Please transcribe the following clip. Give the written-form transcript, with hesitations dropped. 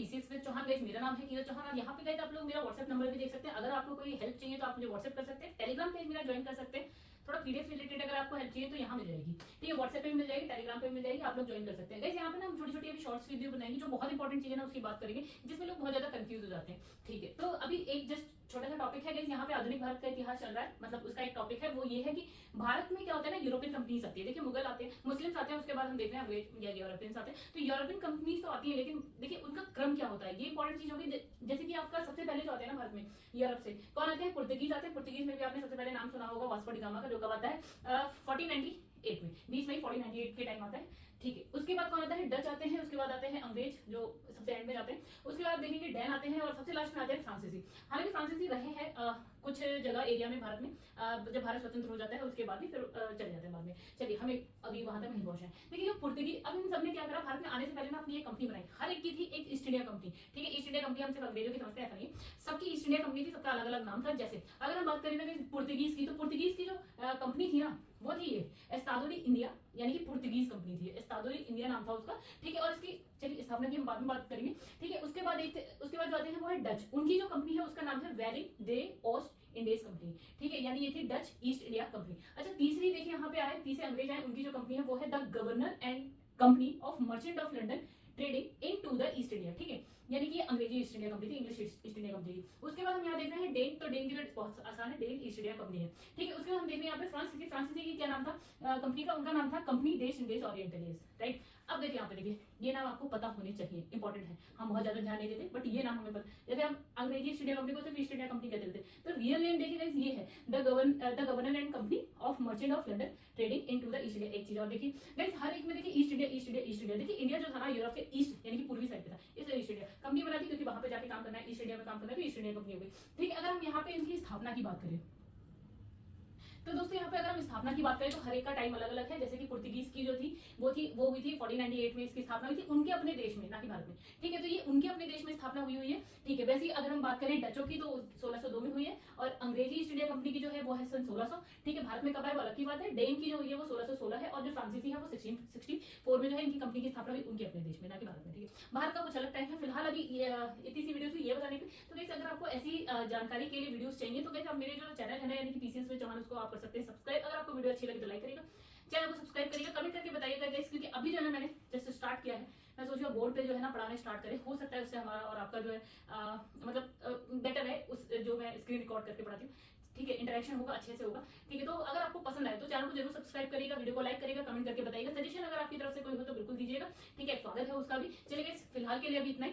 PCS with Chauhan. Guys मेरा नाम है कीरत चौहान और यहाँ पे गाइस आप लोग मेरा व्हाट्सएप नंबर भी देख सकते हैं। अगर आपको कोई हेल्प चाहिए तो आप मुझे व्हाट्सएप कर सकते हैं, टेलीग्राम पेज मेरा ज्वाइन कर सकते हैं। थोड़ा पीडीएफ रिलेटेड अगर आपको हेल्प चाहिए तो यहाँ मिल जाएगी, ठीक है, व्हाट्सएप पे भी मिल जाएगी, टेलीग्राम पे भी मिल जाएगी, आप लोग ज्वाइन कर सकते हैं। गाइस यहाँ पे ना हम छोटी छोटी अभी शॉर्ट्स वीडियो बनाएंगे जो बहुत इंपॉर्टेंट चीज है ना उसकी बात करेंगे, जिसमें लोग बहुत ज्यादा कंफ्यूज हो जाते हैं, ठीक है। तो अभी एक जस्ट छोटा सा टॉपिक है गाइस, यहाँ पे आधुनिक भारत का इतिहास चल रहा है, मतलब उसका एक टॉपिक है वो ये है कि भारत में क्या होता है ना, यूरोपियन कंपनीज आती है। देखिए मुगल आते हैं, मुस्लिम्स आते हैं, उसके बाद हम देख रहे हैं अंग्रेज या यूरोपियंस आते हैं। तो यूरोपियन कंपनीज तो आती है, लेकिन देखिए उनका क्रम क्या होता है, ये इंपॉर्टेंट चीज होगी। जैसे कि आपका सबसे पहले जो आते हैं ना भारत में यूरोप से कौन आते हैं, पुर्तगीज आते हैं। पुर्तगीज में भी आपने सबसे पहले नाम सुना होगा वास्को डी गामा का, जो कब आता है 1498 में, 20 मई 1498 के टाइम आता है, ठीक है। उसके बाद कौन आता है, डच आते हैं, उसके बाद आते हैं अंग्रेज जो सबसे एंड में जाते हैं, उसके बाद देखेंगे डैन आते हैं और सबसे लास्ट में आते हैं फ्रांसीसी। हालांकि फ्रांसीसी रहे हैं कुछ जगह एरिया में भारत में, जब भारत स्वतंत्र हो जाता है उसके बाद भी फिर चले जाते हैं बाद में। चलिए हमें अभी वहां तक नहीं पहुंचे हैं। देखिए जो पुर्तगीज, अब इन सबने क्या करा, भारत में आने से पहले ना अपनी एक कंपनी बनाई, हर एक की थी एक ईस्ट इंडिया कंपनी, ठीक है। ईस्ट इंडिया कंपनी हम सिर्फ अंग्रेजों की समझते हैं, ऐसा नहीं, सबकी ईस्ट इंडिया कंपनी थी, सबका अलग अलग नाम था। जैसे अगर हम बात करें ना पुर्तगीज की, तो पुर्तगीज की जो कंपनी थी ना वो थी ये एस्तादो डी इंडिया, यानी कि पुर्तगीज कंपनी थी, एस्तादो डी इंडिया नाम था उसका, ठीक है। और इसकी चलिए स्थापना की हम बाद में बात करेंगे, ठीक है। उसके बाद जो आते हैं वो है डच, उनकी जो कंपनी है उसका नाम है वेरिंग दे ओस्ट इंडियस कंपनी, ठीक है, यानी ये थी डच ईस्ट इंडिया कंपनी। अच्छा तीसरी देखिए यहाँ पे आए, तीसरे अंग्रेज आए, उनकी जो कंपनी है वो है the governor and company of merchant of London trading in to the East India, ठीक है, यानी कि अंग्रेजी ईस्ट इंडिया कंपनी थी, इंग्लिश ईस्ट इंडिया कंपनी थी। उसके बाद हम यहाँ देख रहे हैं डेन, तो डेन की बहुत आसान है, डेन ईस्ट इंडिया कंपनी है, ठीक है। उसके बाद हम देख रहे हैं यहाँ पे फ्रांसीसी, फ्रांसीसी की क्या नाम था कंपनी का, उनका नाम था कंपनी देश इंडेस ओरिएंटलीज, राइट। अब देखिए यहाँ पे देखिए ये नाम आपको पता होने चाहिए, इंपॉर्टेंट है, हम बहुत ज्यादा ध्यान नहीं देते बट ये नाम हमें पता। जैसे हम अंग्रेजी ईस्ट इंडिया कंपनी को सिर्फ ईस्ट इंडिया कंपनी कहते थे, तो रियल नेम देखिए गाइस ये है the governor and company of merchant of London trading into the East India. एक चीज और देखिए गाइस, हर एक में देखिए east India east India east India. देखिए इंडिया जो था ना यूरोप के ईस्ट यानी कि पूर्वी साइड पे था, इसलिए ईस्ट इंडिया कंपनी बना दी, क्योंकि वहां पे जाके काम करना है, ईस्ट इंडिया में काम करना है, तो ईस्ट इंडिया कंपनी हो गई, ठीक है। अगर हम यहाँ पे इनकी स्थापना की बात करें तो दोस्तों यहाँ पे अगर हम स्थापना की बात करें तो हर एक का टाइम अलग अलग है। जैसे कि पुर्तगीज की जो थी वो हुई थी 1498 में, इसकी स्थापना हुई थी उनके अपने देश में, ना कि भारत में, ठीक है। तो ये उनके अपने देश में स्थापना हुई है, ठीक है। वैसे ही अगर हम बात करें डचों की तो 1602 में हुई है, और अंग्रेजी ईस्ट इंडिया कंपनी की जो है वो है सन 1600, ठीक है। भारत में कब है वो अलग की बात है। डेन की जो हुई है वो 1616 है, और जो फ्रांसीसी है वो 1664 में जो है इनकी कंपनी की स्थापना हुई उनके अपने देश में, ना कि भारत में, ठीक है। भारत का कुछ अलग टाइम है। फिलहाल अभी इतनी सी वीडियो थी ये बताने की। तो गाइस अगर आपको ऐसी जानकारी के लिए वीडियोस चाहिए तो गाइस आप मेरे जो चैनल है ना, यानी कि पीसीएस विद चौहान, उसको आप कर सकते हैं सब्सक्राइब। अगर आपको वीडियो अच्छी लगी तो लाइक करिएगा, चैनल को सब्सक्राइब करिएगा, कमेंट करके बताइएगा गाइस, क्योंकि अभी जो है मैंने जस्ट स्टार्ट किया है, मैं सोच रहा हूँ बोर्ड पे जो है ना पढ़ाने स्टार्ट करें, हो सकता है उससे हमारा और आपका जो है मतलब बेटर है उस जो मैं स्क्रीन रिकॉर्ड करके पढ़ाती हूँ, ठीक है, इंटरेक्शन होगा, अच्छे से होगा, ठीक है। तो अगर आपको पसंद आए तो चैनल को जरूर सब्सक्राइब करिएगा, वीडियो को लाइक करिएगा, कमेंट करके बताइएगा, सजेशन अगर आपकी तरफ से कोई हो तो बिल्कुल दीजिएगा, ठीक है, स्वागत है उसका भी। चलिए गाइस फिलहाल के लिए अभी इतना ही।